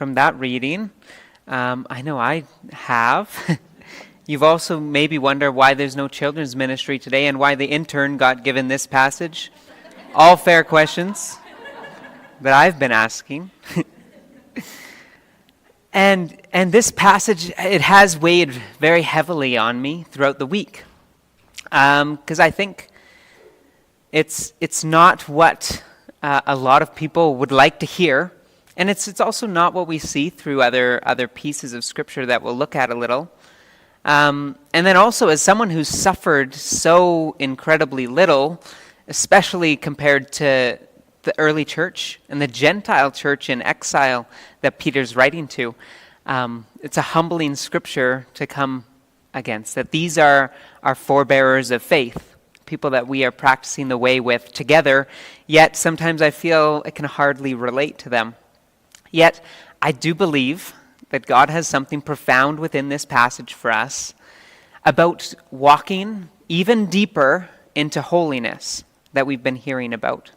from that reading. I know I have. You've also maybe wondered why there's no children's ministry today and why the intern got given this passage. All fair questions that I've been asking. And this passage, it has weighed very heavily on me throughout the week. Because I think it's not what a lot of people would like to hear. And it's also not what we see through other pieces of Scripture that we'll look at a little. And then also, as someone who's suffered so incredibly little, especially compared to the early church and the Gentile church in exile that Peter's writing to, it's a humbling Scripture to come against, that these are our forebearers of faith, people that we are practicing the way with together, yet sometimes I feel I can hardly relate to them. Yet, I do believe that God has something profound within this passage for us about walking even deeper into holiness that we've been hearing about.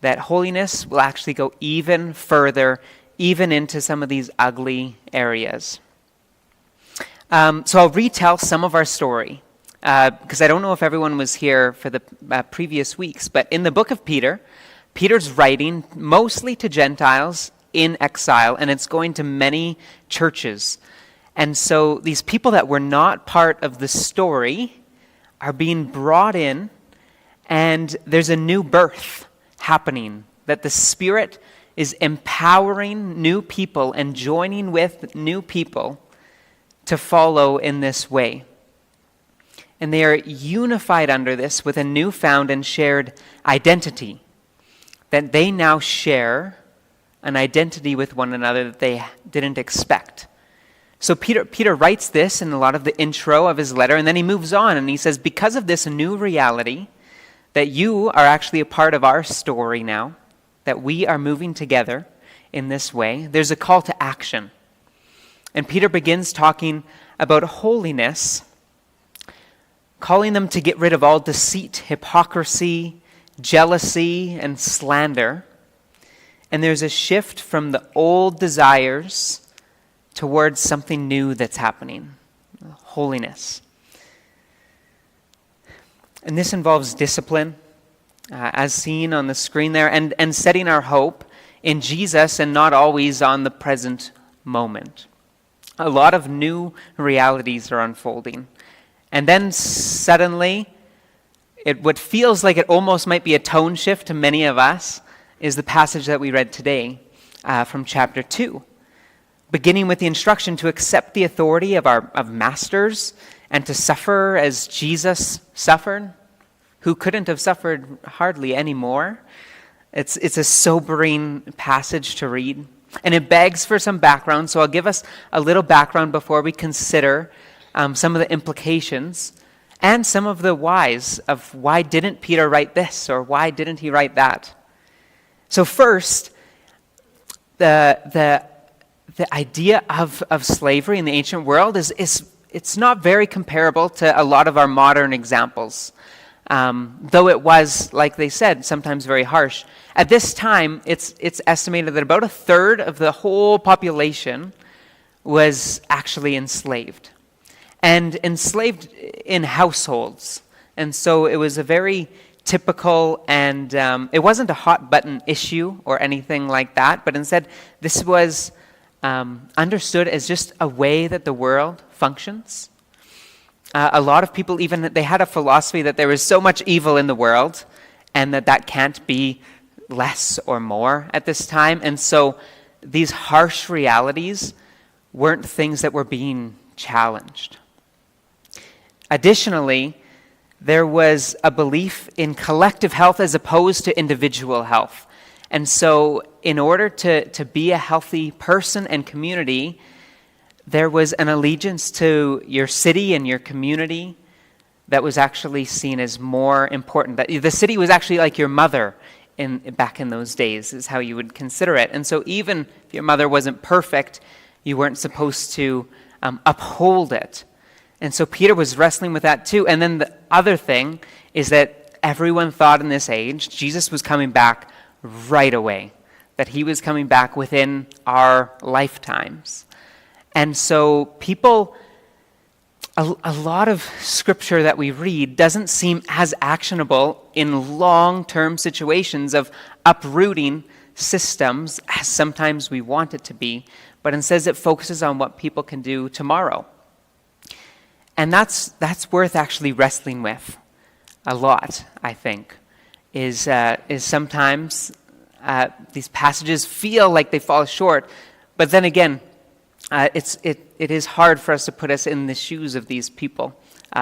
That holiness will actually go even further, even into some of these ugly areas. So I'll retell some of our story, because I don't know if everyone was here for the previous weeks, but in the book of Peter, Peter's writing mostly to Gentiles in exile, and it's going to many churches. And so these people that were not part of the story are being brought in, and there's a new birth happening, that the Spirit is empowering new people and joining with new people to follow in this way. And they are unified under this with a newfound and shared identity, that they now share an identity with one another that they didn't expect. So Peter writes this in a lot of the intro of his letter, and then he moves on and he says, because of this new reality, that you are actually a part of our story now, that we are moving together in this way, there's a call to action. And Peter begins talking about holiness, calling them to get rid of all deceit, hypocrisy, jealousy, and slander. And there's a shift from the old desires towards something new that's happening, holiness. And this involves discipline, as seen on the screen there, and setting our hope in Jesus and not always on the present moment. A lot of new realities are unfolding. And then suddenly, what feels like it almost might be a tone shift to many of us is the passage that we read today from chapter 2, beginning with the instruction to accept the authority of masters and to suffer as Jesus suffered, who couldn't have suffered hardly any more. It's a sobering passage to read, and it begs for some background, so I'll give us a little background before we consider some of the implications and some of the whys of why didn't Peter write this or why didn't he write that. So first, the idea of slavery in the ancient world is it's not very comparable to a lot of our modern examples, though it was, like they said, sometimes very harsh. At this time, it's estimated that about a third of the whole population was actually enslaved, and enslaved in households. And so it was a very typical, and it wasn't a hot button issue or anything like that, but instead this was understood as just a way that the world functions. A lot of people they had a philosophy that there was so much evil in the world and that can't be less or more at this time. And so these harsh realities weren't things that were being challenged. Additionally, there was a belief in collective health as opposed to individual health. And so in order to be a healthy person and community, there was an allegiance to your city and your community that was actually seen as more important. That the city was actually like your mother back in those days, is how you would consider it. And so even if your mother wasn't perfect, you weren't supposed to uphold it. And so Peter was wrestling with that too. And then the other thing is that everyone thought in this age Jesus was coming back right away, that he was coming back within our lifetimes. And so people, a lot of scripture that we read doesn't seem as actionable in long-term situations of uprooting systems as sometimes we want it to be, but instead it focuses on what people can do tomorrow. And that's worth actually wrestling with a lot, I think, is sometimes these passages feel like they fall short, but then again, it is hard for us to put us in the shoes of these people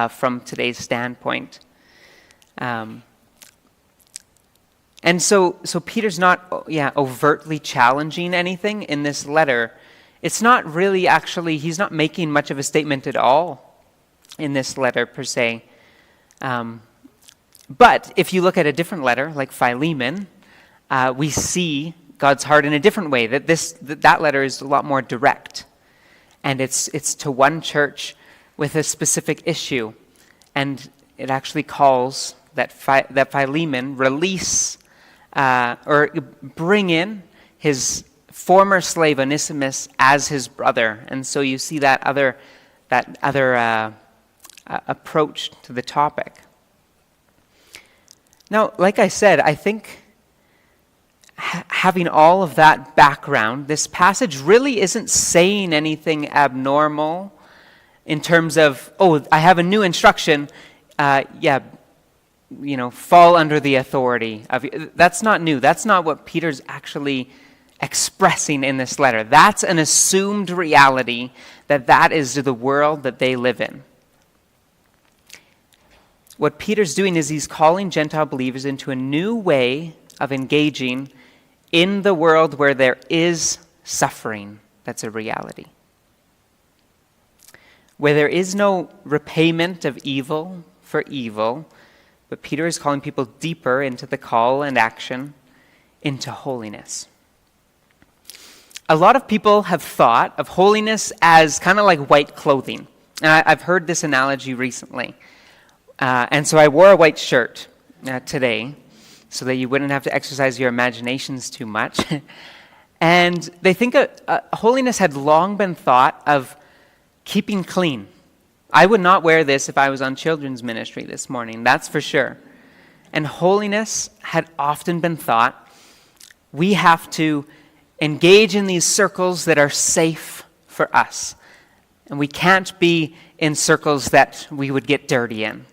from today's standpoint. And so Peter's not overtly challenging anything in this letter. It's not really actually, he's not making much of a statement at all in this letter per se. But if you look at a different letter, like Philemon, we see God's heart in a different way, that letter is a lot more direct. And it's to one church with a specific issue. And it actually calls that Philemon release or bring in his former slave Onesimus as his brother. And so you see that other approach to the topic. Now, like I said, I think having all of that background, this passage really isn't saying anything abnormal in terms of, I have a new instruction, fall under the authority of. That's not new. That's not what Peter's actually expressing in this letter. That's an assumed reality that is the world that they live in. What Peter's doing is he's calling Gentile believers into a new way of engaging in the world where there is suffering. That's a reality. Where there is no repayment of evil for evil, but Peter is calling people deeper into the call and action into holiness. A lot of people have thought of holiness as kind of like white clothing. And I've heard this analogy recently. And so I wore a white shirt today so that you wouldn't have to exercise your imaginations too much. And they think holiness had long been thought of keeping clean. I would not wear this if I was on children's ministry this morning, that's for sure. And holiness had often been thought, we have to engage in these circles that are safe for us. And we can't be in circles that we would get dirty in.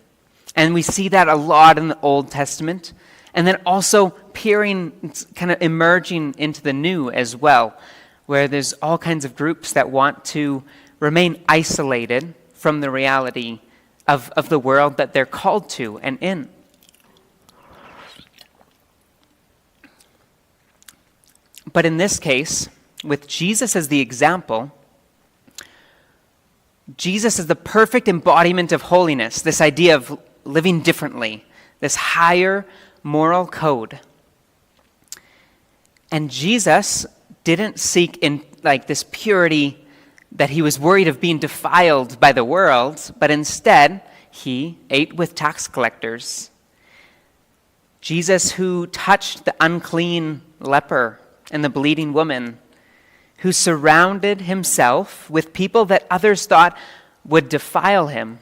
And we see that a lot in the Old Testament. And then also peering, kind of emerging into the New as well, where there's all kinds of groups that want to remain isolated from the reality of the world that they're called to and in. But in this case, with Jesus as the example, Jesus is the perfect embodiment of holiness, this idea of living differently, this higher moral code. And Jesus didn't seek in like this purity that he was worried of being defiled by the world, but instead he ate with tax collectors. Jesus, who touched the unclean leper and the bleeding woman, who surrounded himself with people that others thought would defile him.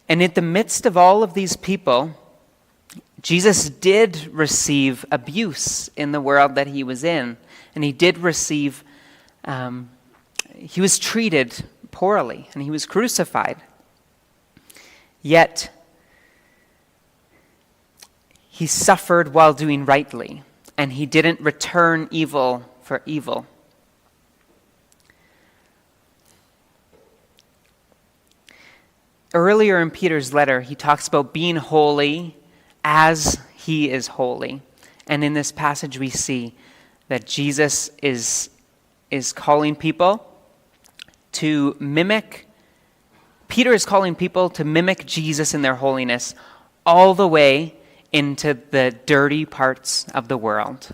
And in the midst of all of these people, Jesus did receive abuse in the world that he was in. And he did receive, he was treated poorly and he was crucified. Yet, he suffered while doing rightly, and he didn't return evil for evil. Earlier in Peter's letter, he talks about being holy as he is holy. And in this passage, we see that Jesus is calling people to mimic. Peter is calling people to mimic Jesus in their holiness all the way into the dirty parts of the world,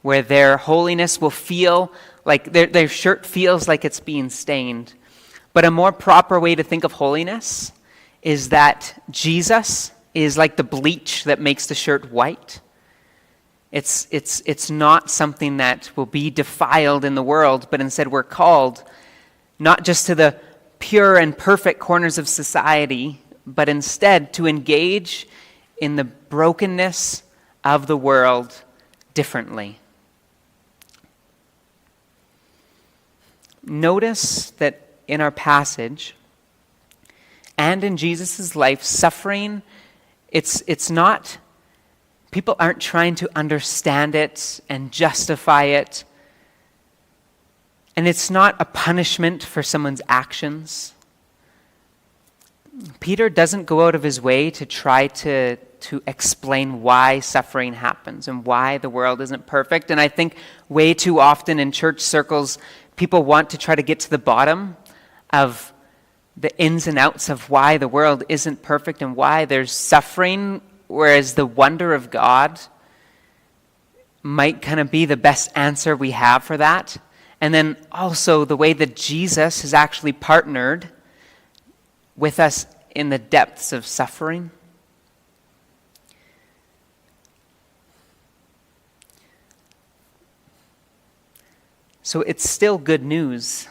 where their holiness will feel like their shirt feels like it's being stained. But a more proper way to think of holiness is that Jesus is like the bleach that makes the shirt white. It's not something that will be defiled in the world, but instead we're called not just to the pure and perfect corners of society, but instead to engage in the brokenness of the world differently. Notice that in our passage and in Jesus' life, suffering, it's not, people aren't trying to understand it and justify it. And it's not a punishment for someone's actions. Peter doesn't go out of his way to try to explain why suffering happens and why the world isn't perfect. And I think way too often in church circles, people want to try to get to the bottom of the ins and outs of why the world isn't perfect and why there's suffering, whereas the wonder of God might kind of be the best answer we have for that. And then also the way that Jesus has actually partnered with us in the depths of suffering. So it's still good news.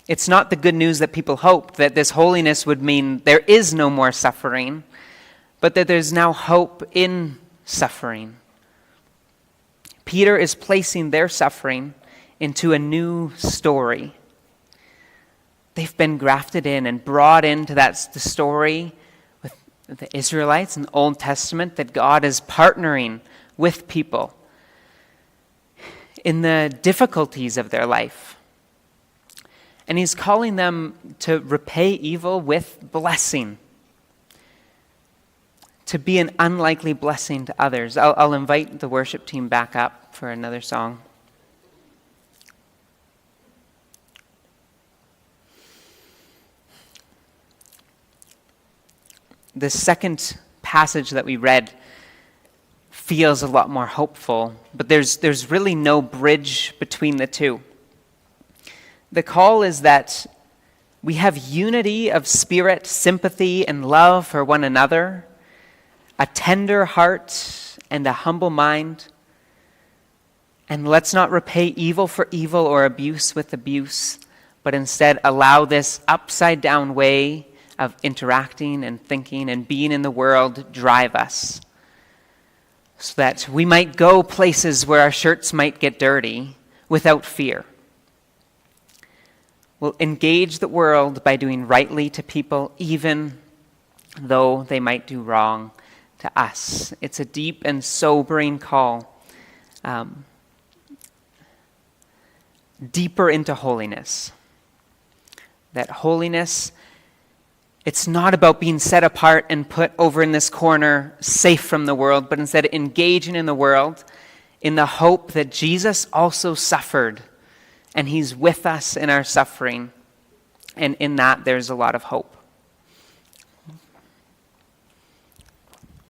It's not the good news that people hoped, that this holiness would mean there is no more suffering, but that there's now hope in suffering. Peter is placing their suffering into a new story. They've been grafted in and brought into the story with the Israelites in the Old Testament, that God is partnering with people in the difficulties of their life. And he's calling them to repay evil with blessing, to be an unlikely blessing to others. I'll invite the worship team back up for another song. The second passage that we read feels a lot more hopeful, but there's really no bridge between the two. The call is that we have unity of spirit, sympathy, and love for one another, a tender heart and a humble mind. And let's not repay evil for evil or abuse with abuse, but instead allow this upside down way of interacting and thinking and being in the world drive us, so that we might go places where our shirts might get dirty without fear. We'll engage the world by doing rightly to people, even though they might do wrong to us. It's a deep and sobering call, deeper into holiness. That holiness, it's not about being set apart and put over in this corner, safe from the world, but instead engaging in the world in the hope that Jesus also suffered, and he's with us in our suffering. And in that, there's a lot of hope.